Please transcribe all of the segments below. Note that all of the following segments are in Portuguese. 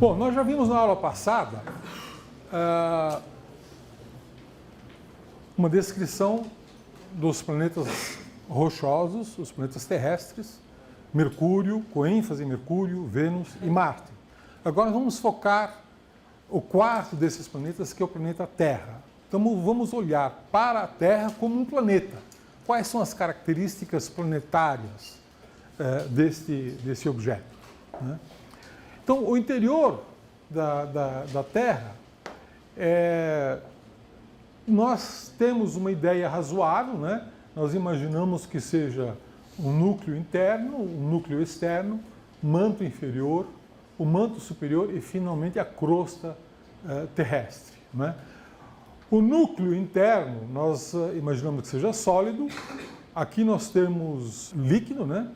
Bom, nós já vimos na aula passada uma descrição dos planetas rochosos, os planetas terrestres, Mercúrio, com ênfase em Mercúrio, Vênus e Marte. Agora nós vamos focar o quarto desses planetas, que é o planeta Terra. Então vamos olhar para a Terra como um planeta. Quais são as características planetárias desse objeto, né? Então, o interior da Terra, nós temos uma ideia razoável, né? Nós imaginamos que seja um núcleo interno, um núcleo externo, manto inferior, o manto superior e, finalmente, a crosta terrestre, né? O núcleo interno, nós imaginamos que seja sólido. Aqui nós temos líquido, né?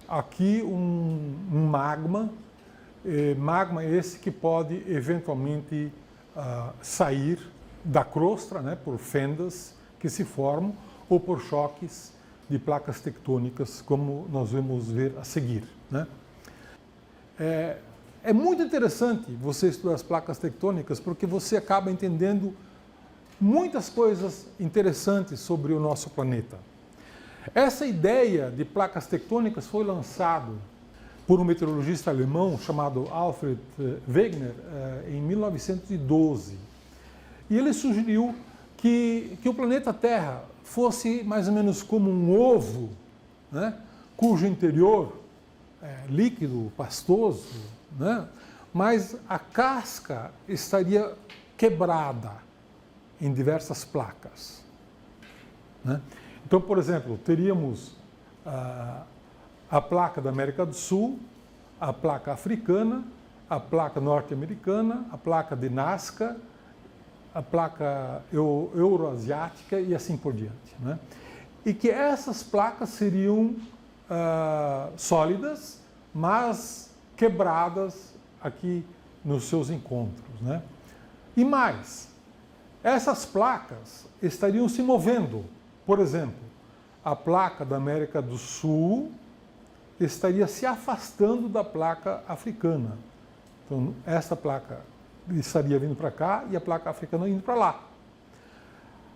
Aqui um magma. Magma esse que pode eventualmente sair da crosta, né, por fendas que se formam ou por choques de placas tectônicas, como nós vamos ver a seguir, né? É muito interessante você estudar as placas tectônicas, porque você acaba entendendo muitas coisas interessantes sobre o nosso planeta. Essa ideia de placas tectônicas foi lançada por um meteorologista alemão chamado Alfred Wegener em 1912. E ele sugeriu que o planeta Terra fosse mais ou menos como um ovo, né, cujo interior é líquido, pastoso, né, mas a casca estaria quebrada em diversas placas, né? Então, por exemplo, teríamos a placa da América do Sul, a placa africana, a placa norte-americana, a placa de Nazca, a placa euroasiática e assim por diante, né? E que essas placas seriam sólidas, mas quebradas aqui nos seus encontros, né? E mais, essas placas estariam se movendo. Por exemplo, a placa da América do Sul estaria se afastando da placa africana. Então, essa placa estaria vindo para cá e a placa africana indo para lá.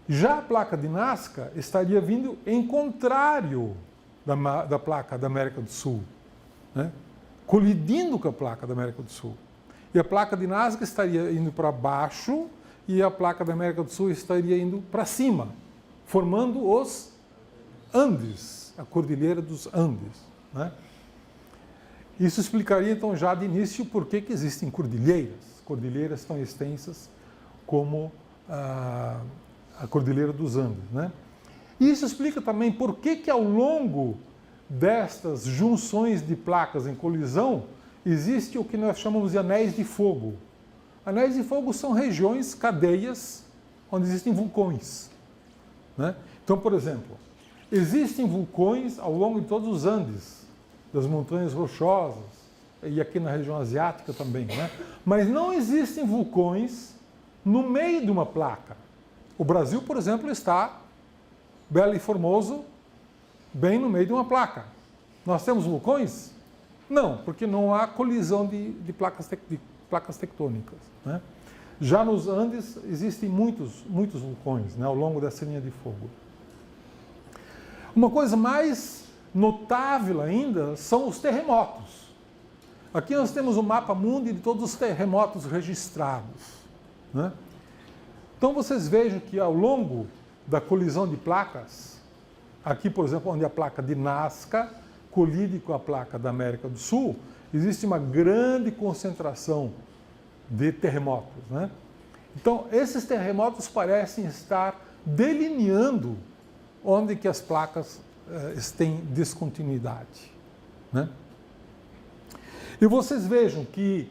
Já a placa de Nazca estaria vindo em contrário da placa da América do Sul, né? Colidindo com a placa da América do Sul. E a placa de Nazca estaria indo para baixo e a placa da América do Sul estaria indo para cima, formando os Andes, a Cordilheira dos Andes, né? Isso explicaria, então, já de início, por que existem cordilheiras tão extensas como a Cordilheira dos Andes, né? E isso explica também por que ao longo destas junções de placas em colisão existe o que nós chamamos de anéis de fogo. Anéis de fogo são regiões, cadeias, onde existem vulcões, né? Então, por exemplo, existem vulcões ao longo de todos os Andes, das montanhas rochosas, e aqui na região asiática também, né? Mas não existem vulcões no meio de uma placa. O Brasil, por exemplo, está belo e formoso, bem no meio de uma placa. Nós temos vulcões? Não, porque não há colisão de placas tectônicas, né? Já nos Andes existem muitos vulcões, né, ao longo dessa linha de fogo. Uma coisa mais notável ainda são os terremotos. Aqui nós temos o mapa mundi de todos os terremotos registrados, né? Então vocês vejam que ao longo da colisão de placas, aqui, por exemplo, onde a placa de Nazca colide com a placa da América do Sul, existe uma grande concentração de terremotos, né? Então, esses terremotos parecem estar delineando onde que as placas têm descontinuidade, né? E vocês vejam que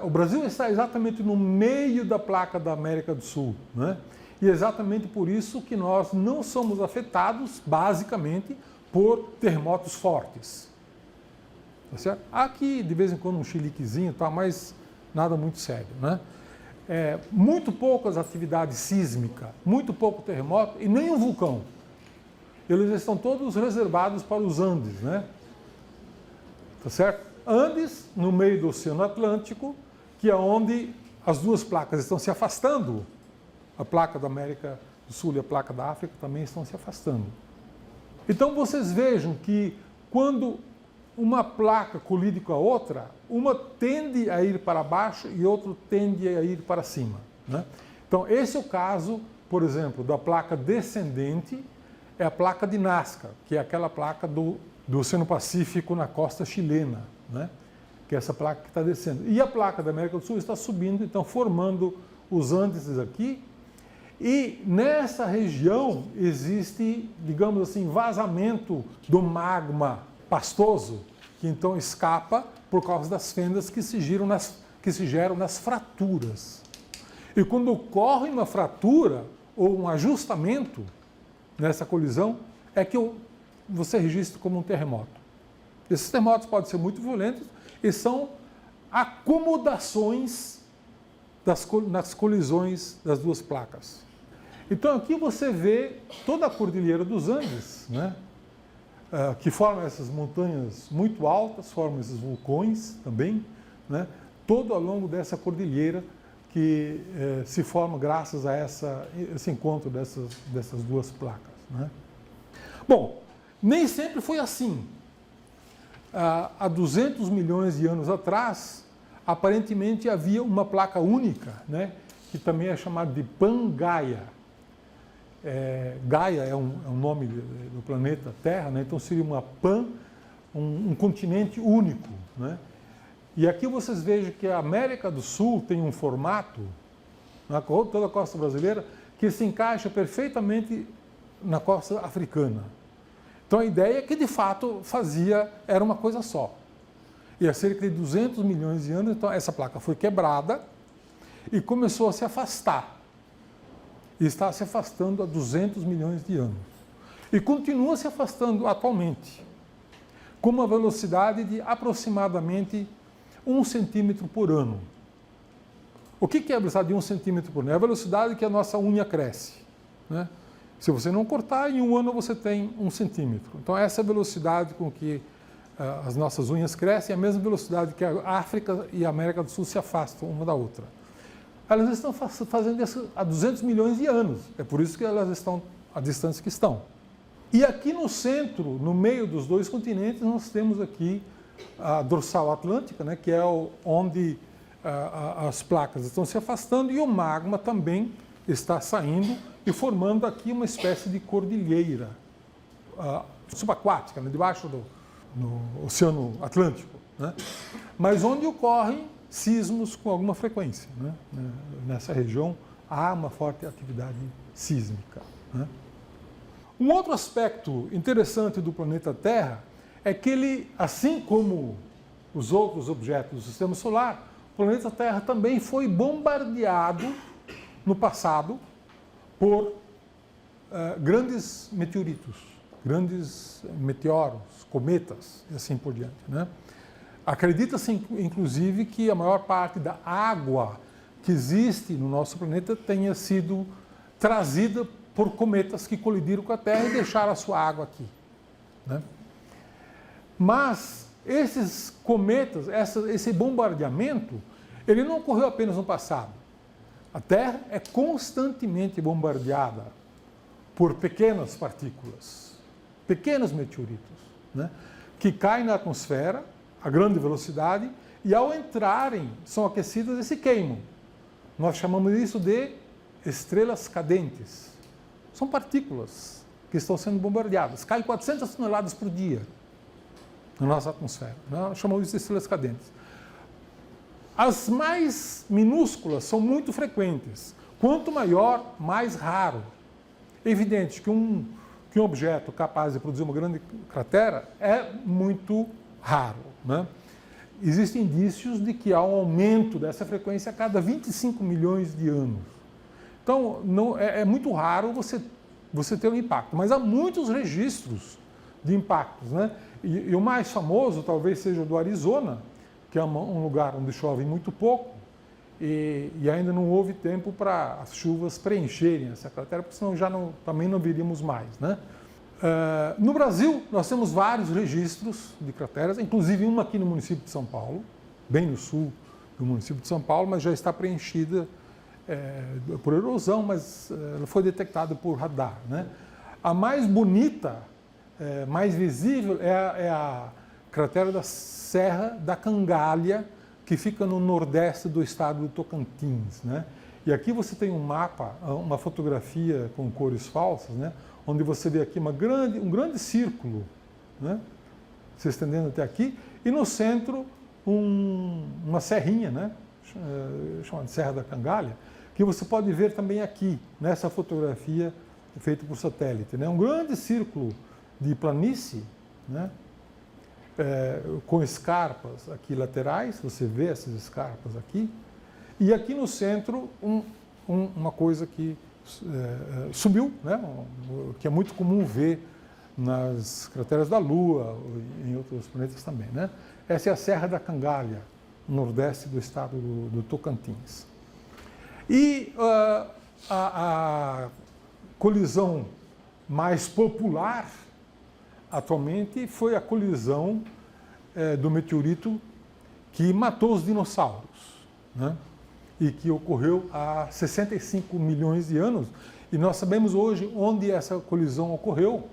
o Brasil está exatamente no meio da placa da América do Sul, né? E é exatamente por isso que nós não somos afetados, basicamente, por terremotos fortes. Tá certo? Aqui, de vez em quando, um chiliquezinho, tá, mas nada muito sério, né? Muito poucas atividades sísmicas, muito pouco terremoto e nem um vulcão. Eles estão todos reservados para os Andes, né? Tá certo? Andes, no meio do Oceano Atlântico, que é onde as duas placas estão se afastando. A placa da América do Sul e a placa da África também estão se afastando. Então vocês vejam que quando uma placa colide com a outra, uma tende a ir para baixo e outra tende a ir para cima, né? Então esse é o caso, por exemplo, da placa descendente, é a placa de Nazca, que é aquela placa do Oceano Pacífico na costa chilena, né? Que é essa placa que está descendo. E a placa da América do Sul está subindo, então formando os Andes aqui. E nessa região existe, digamos assim, vazamento do magma pastoso, que então escapa por causa das fendas que se geram nas fraturas. E quando ocorre uma fratura ou um ajustamento nessa colisão, é que você registra como um terremoto. Esses terremotos podem ser muito violentos e são acomodações nas colisões das duas placas. Então aqui você vê toda a Cordilheira dos Andes, né? Que formam essas montanhas muito altas, formam esses vulcões também, né? Todo ao longo dessa cordilheira que se forma graças a esse encontro dessas duas placas, né? Bom, nem sempre foi assim. Há 200 milhões de anos atrás, aparentemente havia uma placa única, né? Que também é chamada de Pangaia. Gaia é um nome do planeta Terra, né? Então seria uma um continente único, né? E aqui vocês vejam que a América do Sul tem um formato, toda a costa brasileira, que se encaixa perfeitamente na costa africana. Então a ideia é que de fato era uma coisa só. E há cerca de 200 milhões de anos, então essa placa foi quebrada e começou a se afastar. E está se afastando há 200 milhões de anos. E continua se afastando atualmente, com uma velocidade de aproximadamente 1 centímetro por ano. O que é a velocidade de 1 centímetro por ano? É a velocidade que a nossa unha cresce, né? Se você não cortar, em um ano você tem 1 centímetro. Então essa é a velocidade com que as nossas unhas crescem, é a mesma velocidade que a África e a América do Sul se afastam uma da outra. Elas estão fazendo isso há 200 milhões de anos. É por isso que elas estão à distância que estão. E aqui no centro, no meio dos dois continentes, nós temos aqui a dorsal atlântica, né, que é onde as placas estão se afastando e o magma também está saindo e formando aqui uma espécie de cordilheira subaquática, né, debaixo do Oceano Atlântico, né, mas onde ocorrem sismos com alguma frequência, né? Nessa região há uma forte atividade sísmica, né? Um outro aspecto interessante do planeta Terra é que ele, assim como os outros objetos do Sistema Solar, o planeta Terra também foi bombardeado no passado por grandes meteoritos, grandes meteoros, cometas e assim por diante, né? Acredita-se, inclusive, que a maior parte da água que existe no nosso planeta tenha sido trazida por cometas que colidiram com a Terra e deixaram a sua água aqui, né? Mas esses cometas, esse bombardeamento, ele não ocorreu apenas no passado. A Terra é constantemente bombardeada por pequenas partículas, pequenos meteoritos, né, que caem na atmosfera a grande velocidade e, ao entrarem, são aquecidas e se queimam. Nós chamamos isso de estrelas cadentes. São partículas que estão sendo bombardeadas. Caem 400 toneladas por dia na nossa atmosfera. Nós chamamos isso de estrelas cadentes. As mais minúsculas são muito frequentes. Quanto maior, mais raro. É evidente que um objeto capaz de produzir uma grande cratera é muito raro, né? Existem indícios de que há um aumento dessa frequência a cada 25 milhões de anos. Então, é muito raro você ter um impacto, mas há muitos registros de impactos, né? E o mais famoso talvez seja o do Arizona, que é um lugar onde chove muito pouco e ainda não houve tempo para as chuvas preencherem essa cratera, porque senão também não veríamos mais, né? No Brasil, nós temos vários registros de crateras, inclusive uma aqui no município de São Paulo, bem no sul do município de São Paulo, mas já está preenchida por erosão, mas ela foi detectada por radar, né? A mais bonita, mais visível, é a cratera da Serra da Cangalha, que fica no nordeste do estado do Tocantins, né? E aqui você tem um mapa, uma fotografia com cores falsas, né? Onde você vê aqui um grande círculo, né? Se estendendo até aqui, e no centro uma serrinha, né? Chamada Serra da Cangalha, que você pode ver também aqui, nessa fotografia feita por satélite, né? Um grande círculo de planície, né? Com escarpas aqui laterais, você vê essas escarpas aqui, e aqui no centro uma coisa que subiu, né? Que é muito comum ver nas crateras da Lua e em outros planetas também, né? Essa é a Serra da Cangalha, no nordeste do estado do Tocantins. E a colisão mais popular atualmente foi a colisão do meteorito que matou os dinossauros, né? E que ocorreu há 65 milhões de anos. E nós sabemos hoje onde essa colisão ocorreu,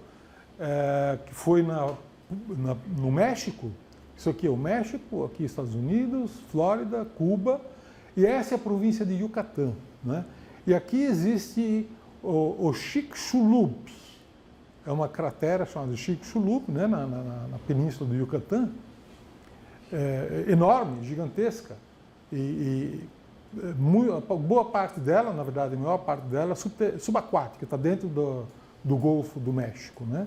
que foi no México. Isso aqui é o México, aqui Estados Unidos, Flórida, Cuba, e essa é a província de Yucatán, né? E aqui existe o Chicxulub, é uma cratera chamada Chicxulub, né? na península do Yucatán, enorme, gigantesca, boa parte dela, na verdade, a maior parte dela é subaquática, está dentro do Golfo do México, né?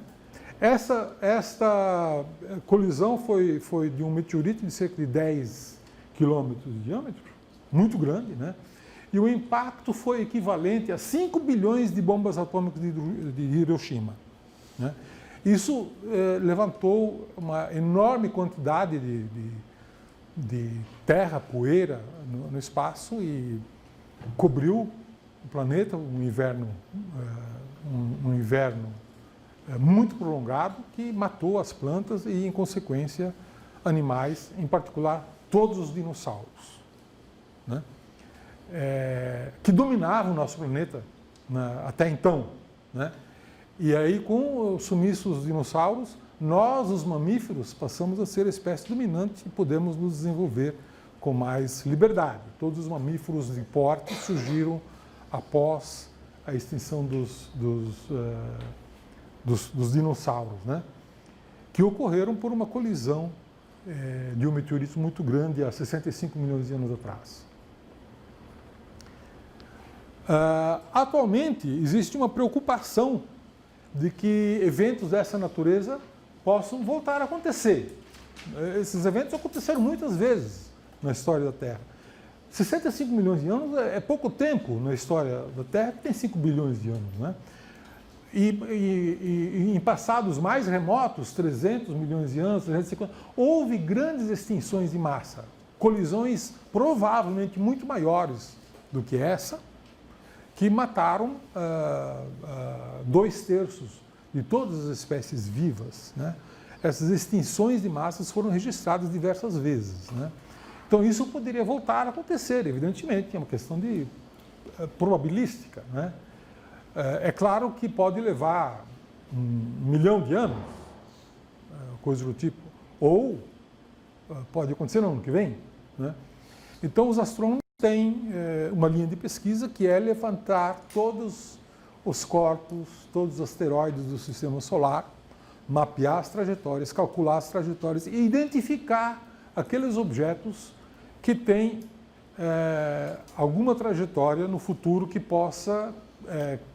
Esta colisão foi de um meteorito de cerca de 10 quilômetros de diâmetro, muito grande, né? E o impacto foi equivalente a 5 bilhões de bombas atômicas de Hiroshima, né? Isso levantou uma enorme quantidade de terra, poeira no espaço e cobriu o planeta, um inverno muito prolongado que matou as plantas e, em consequência, animais, em particular todos os dinossauros, né? Que dominavam o nosso planeta até então, né? E aí, com o sumiço dos dinossauros, nós, os mamíferos, passamos a ser a espécie dominante e podemos nos desenvolver com mais liberdade. Todos os mamíferos de porte surgiram após a extinção dos dinossauros, né? Que ocorreram por uma colisão de um meteorito muito grande há 65 milhões de anos atrás. Atualmente, existe uma preocupação de que eventos dessa natureza possam voltar a acontecer. Esses eventos aconteceram muitas vezes na história da Terra. 65 milhões de anos é pouco tempo na história da Terra, que tem 5 bilhões de anos, né? E em passados mais remotos, 300 milhões de anos, 350, houve grandes extinções de massa, colisões provavelmente muito maiores do que essa, que mataram 2/3 de todas as espécies vivas, né? Essas extinções de massas foram registradas diversas vezes, né? Então isso poderia voltar a acontecer, evidentemente, é uma questão de probabilística, né? É claro que pode levar 1 milhão de anos, coisa do tipo, ou pode acontecer no ano que vem, né? Então os astrônomos têm uma linha de pesquisa que é levantar todos os corpos, todos os asteroides do sistema solar, mapear as trajetórias, calcular as trajetórias e identificar aqueles objetos que têm alguma trajetória no futuro que possa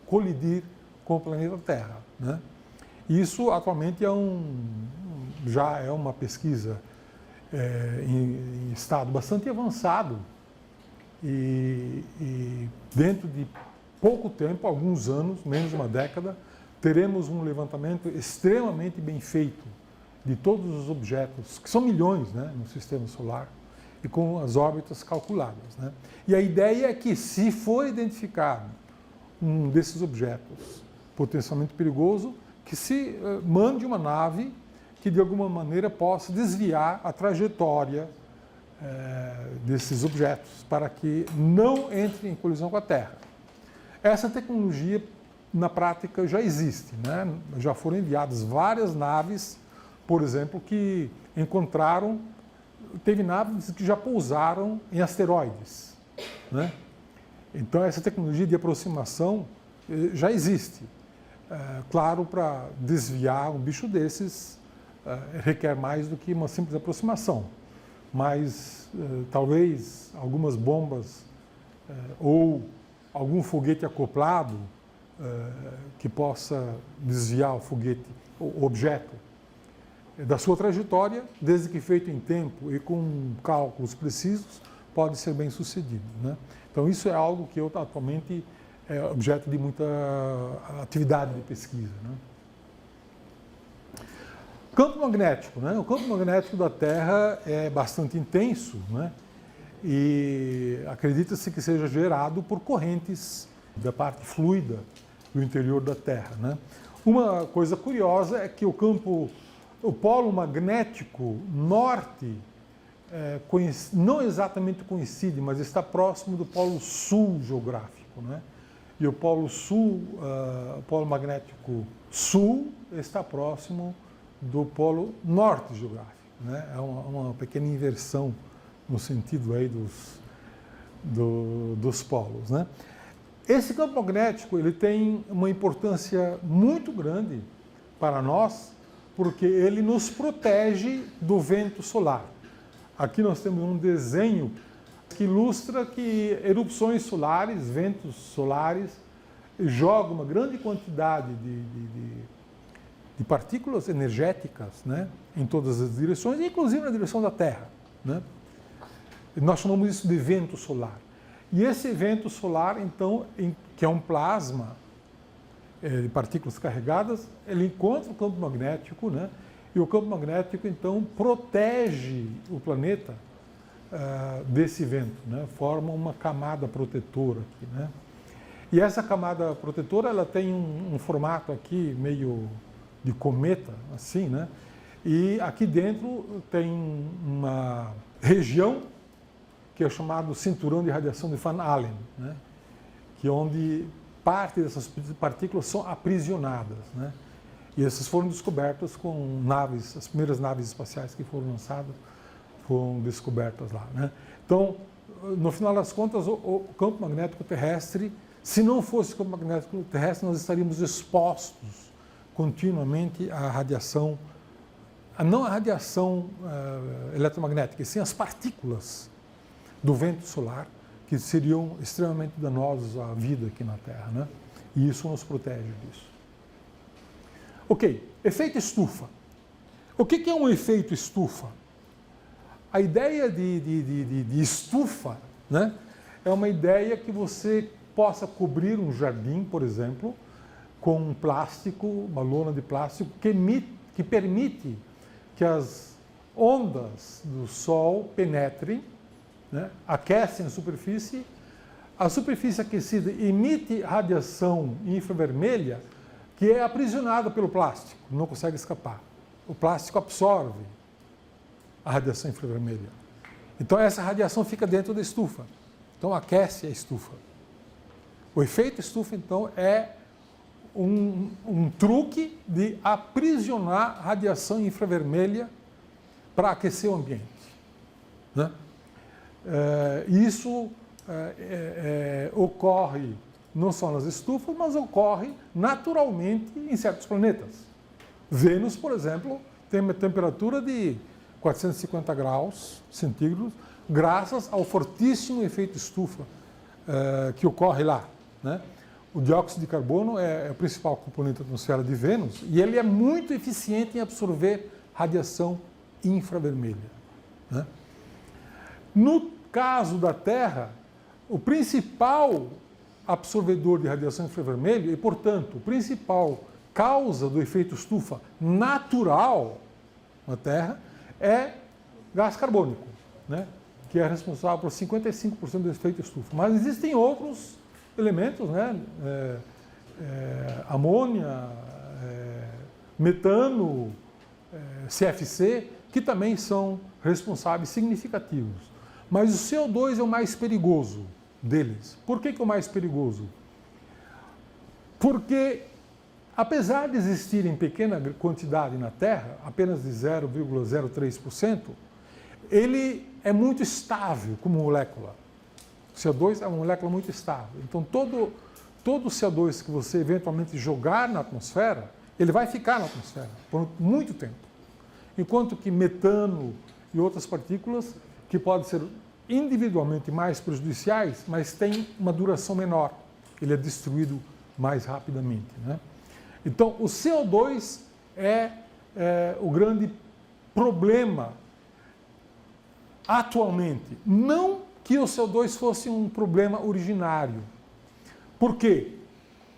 colidir com o planeta Terra, né? Isso atualmente já é uma pesquisa em estado bastante avançado e dentro de pouco tempo, alguns anos, menos de uma década, teremos um levantamento extremamente bem feito de todos os objetos, que são milhões, né, no sistema solar, e com as órbitas calculadas, né? E a ideia é que, se for identificado um desses objetos potencialmente perigoso, que se mande uma nave que de alguma maneira possa desviar a trajetória desses objetos para que não entrem em colisão com a Terra. Essa tecnologia, na prática, já existe, né? Já foram enviadas várias naves, por exemplo, que encontraram, teve naves que já pousaram em asteroides, né? Então, essa tecnologia de aproximação já existe. Claro, para desviar um bicho desses, requer mais do que uma simples aproximação. Mas talvez algumas bombas ou algum foguete acoplado que possa desviar o foguete, o objeto, da sua trajetória, desde que feito em tempo e com cálculos precisos, pode ser bem sucedido, né? Então isso é algo que atualmente é objeto de muita atividade de pesquisa, né? Campo magnético, né? O campo magnético da Terra é bastante intenso, né? E acredita-se que seja gerado por correntes da parte fluida do interior da Terra, né? Uma coisa curiosa é que o polo magnético norte não exatamente coincide, mas está próximo do polo sul geográfico, né? E o polo sul, o polo magnético sul está próximo do polo norte geográfico, né? É uma pequena inversão no sentido aí dos polos, né? Esse campo magnético ele tem uma importância muito grande para nós, porque ele nos protege do vento solar. Aqui nós temos um desenho que ilustra que erupções solares, ventos solares, jogam uma grande quantidade de partículas energéticas, né, em todas as direções, inclusive na direção da Terra, né? Nós chamamos isso de vento solar. E esse vento solar, então, que é um plasma de partículas carregadas, ele encontra o campo magnético, né? E o campo magnético, então, protege o planeta desse vento, né? Forma uma camada protetora aqui, né? E essa camada protetora, ela tem um formato aqui meio de cometa, assim, né? E aqui dentro tem uma região que é chamado cinturão de radiação de Van Allen, né? Que é onde parte dessas partículas são aprisionadas, né? E essas foram descobertas com naves, as primeiras naves espaciais que foram lançadas foram descobertas lá, né? Então, no final das contas, o campo magnético terrestre, se não fosse o campo magnético terrestre, nós estaríamos expostos continuamente à radiação, não a radiação eletromagnética, e sim as partículas do vento solar, que seriam extremamente danosos à vida aqui na Terra, né? E isso nos protege disso. Ok, efeito estufa. O que é um efeito estufa? A ideia de estufa, né, é uma ideia que você possa cobrir um jardim, por exemplo, com um plástico, uma lona de plástico, que permite que as ondas do Sol penetrem, né, aquecem a superfície aquecida emite radiação infravermelha que é aprisionada pelo plástico, não consegue escapar. O plástico absorve a radiação infravermelha. Então essa radiação fica dentro da estufa, então aquece a estufa. O efeito estufa, então, é um truque de aprisionar radiação infravermelha para aquecer o ambiente, né? Isso ocorre não só nas estufas, mas ocorre naturalmente em certos planetas. Vênus, por exemplo, tem uma temperatura de 450 graus centígrados, graças ao fortíssimo efeito estufa que ocorre lá, né? O dióxido de carbono é o principal componente da atmosfera de Vênus e ele é muito eficiente em absorver radiação infravermelha, né? No caso da Terra, o principal absorvedor de radiação infravermelha e, portanto, a principal causa do efeito estufa natural na Terra é gás carbônico, né? Que é responsável por 55% do efeito estufa. Mas existem outros elementos, né? Amônia, metano, CFC, que também são responsáveis significativos. Mas o CO2 é o mais perigoso deles. Por que é o mais perigoso? Porque, apesar de existir em pequena quantidade na Terra, apenas de 0,03%, ele é muito estável como molécula. O CO2 é uma molécula muito estável. Então, todo o CO2 que você eventualmente jogar na atmosfera, ele vai ficar na atmosfera por muito tempo. Enquanto que metano e outras partículas, que podem ser individualmente mais prejudiciais, mas têm uma duração menor. Ele é destruído mais rapidamente, né? Então, o CO2 é o grande problema atualmente. Não que o CO2 fosse um problema originário. Por quê?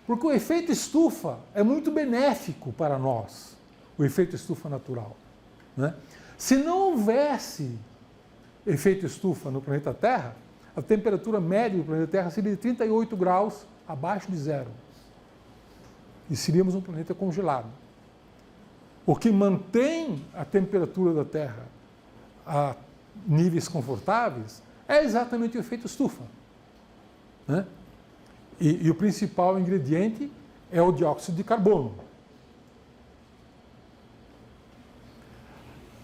Porque o efeito estufa é muito benéfico para nós, o efeito estufa natural, né? Se não houvesse efeito estufa no planeta Terra, a temperatura média do planeta Terra seria de 38 graus abaixo de zero. E seríamos um planeta congelado. O que mantém a temperatura da Terra a níveis confortáveis é exatamente o efeito estufa, né? E o principal ingrediente é o dióxido de carbono.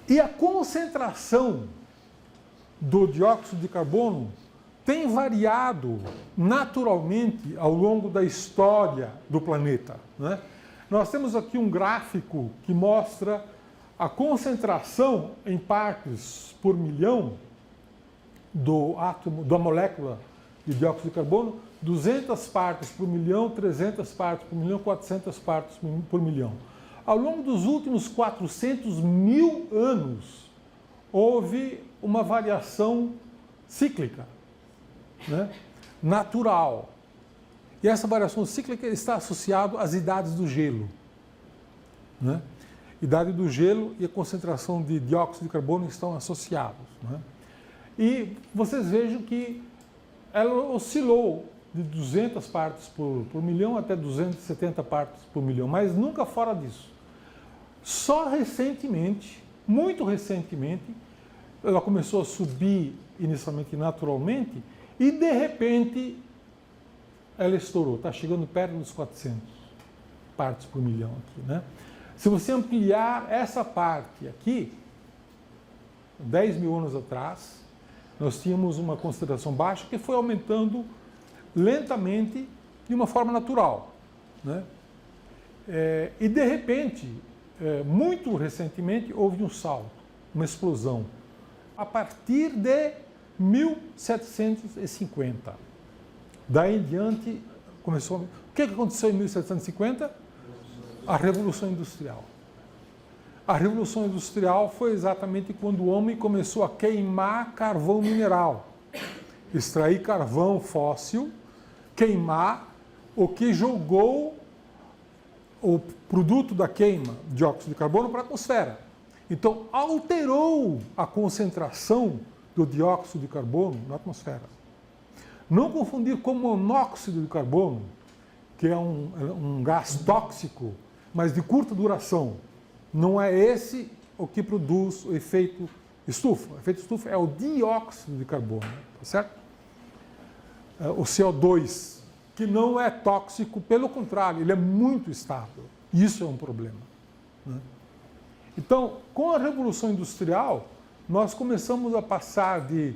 E a concentração do dióxido de carbono tem variado naturalmente ao longo da história do planeta, né? Nós temos aqui um gráfico que mostra a concentração em partes por milhão do átomo, da molécula de dióxido de carbono, 200 partes por milhão, 300 partes por milhão, 400 partes por milhão. Ao longo dos últimos 400 mil anos, houve uma variação cíclica, né? Natural. E essa variação cíclica está associada às idades do gelo, né? Idade do gelo e a concentração de dióxido de carbono estão associados, né? E vocês vejam que ela oscilou de 200 partes por milhão até 270 partes por milhão, mas nunca fora disso. Só recentemente, muito recentemente, ela começou a subir inicialmente naturalmente e, de repente, ela estourou. Está chegando perto dos 400 partes por milhão aqui, né? Se você ampliar essa parte aqui, 10 mil anos atrás, nós tínhamos uma concentração baixa que foi aumentando lentamente de uma forma natural, né? E, de repente, muito recentemente, houve um salto, uma explosão, a partir de 1750. Daí em diante, começou... O que aconteceu em 1750? A Revolução Industrial. A Revolução Industrial foi exatamente quando o homem começou a queimar carvão mineral, extrair carvão fóssil, queimar, o que jogou o produto da queima, dióxido de carbono, para a atmosfera. Então, alterou a concentração do dióxido de carbono na atmosfera. Não confundir com monóxido de carbono, que é um gás tóxico, mas de curta duração. Não é esse o que produz o efeito estufa. O efeito estufa é o dióxido de carbono, tá certo? O CO2, que não é tóxico, pelo contrário, ele é muito estável. Isso é um problema, né? Então, com a Revolução Industrial, nós começamos a passar de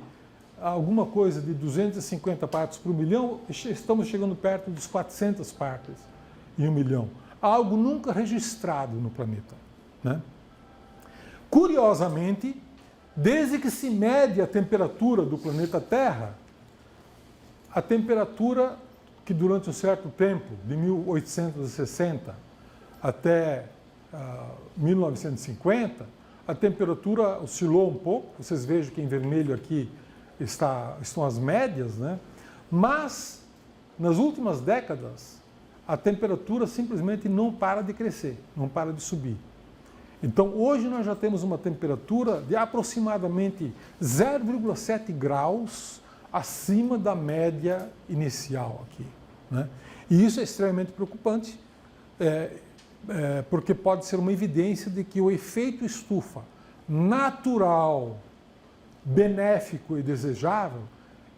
alguma coisa de 250 partes por milhão, estamos chegando perto dos 400 partes em 1 milhão. Algo nunca registrado no planeta, né? Curiosamente, desde que se mede a temperatura do planeta Terra, a temperatura que durante um certo tempo, de 1860 até 1950, a temperatura oscilou um pouco. Vocês vejam que em vermelho aqui estão as médias, né? Mas, nas últimas décadas, a temperatura simplesmente não para de crescer, não para de subir. Então, hoje nós já temos uma temperatura de aproximadamente 0,7 graus acima da média inicial aqui, né? E isso é extremamente preocupante. porque pode ser uma evidência de que o efeito estufa natural, benéfico e desejável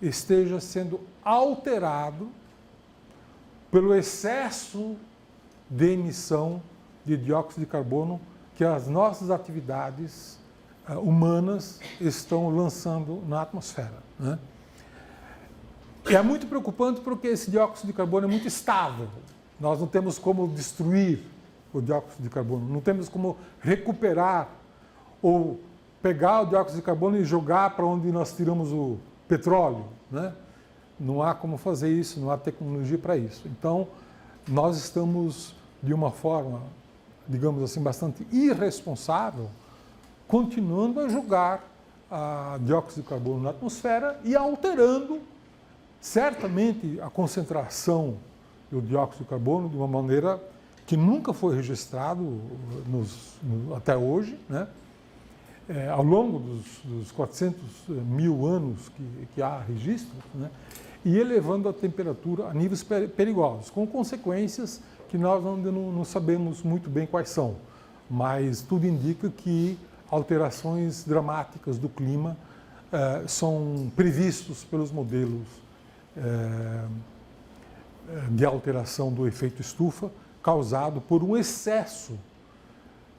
esteja sendo alterado pelo excesso de emissão de dióxido de carbono que as nossas atividades humanas estão lançando na atmosfera, né? E é muito preocupante porque esse dióxido de carbono é muito estável. Nós não temos como destruir o dióxido de carbono, não temos como recuperar ou pegar o dióxido de carbono e jogar para onde nós tiramos o petróleo, né? Não há como fazer isso, não há tecnologia para isso. Então, nós estamos, de uma forma, digamos assim, bastante irresponsável, continuando a jogar dióxido de carbono na atmosfera e alterando, certamente, a concentração do dióxido de carbono de uma maneira que nunca foi registrado até hoje, né? Ao longo dos 400 mil anos que há registro, né? E elevando a temperatura a níveis perigosos, com consequências que nós ainda não sabemos muito bem quais são, mas tudo indica que alterações dramáticas do clima são previstos pelos modelos de alteração do efeito estufa causado por um excesso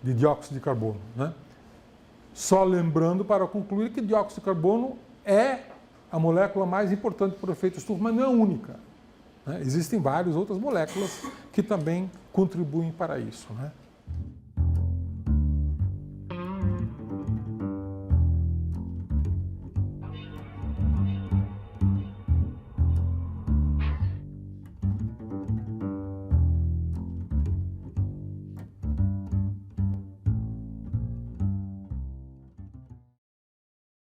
de dióxido de carbono, né? Só lembrando para concluir que dióxido de carbono é a molécula mais importante para o efeito estufa, mas não é a única, né? Existem várias outras moléculas que também contribuem para isso, né?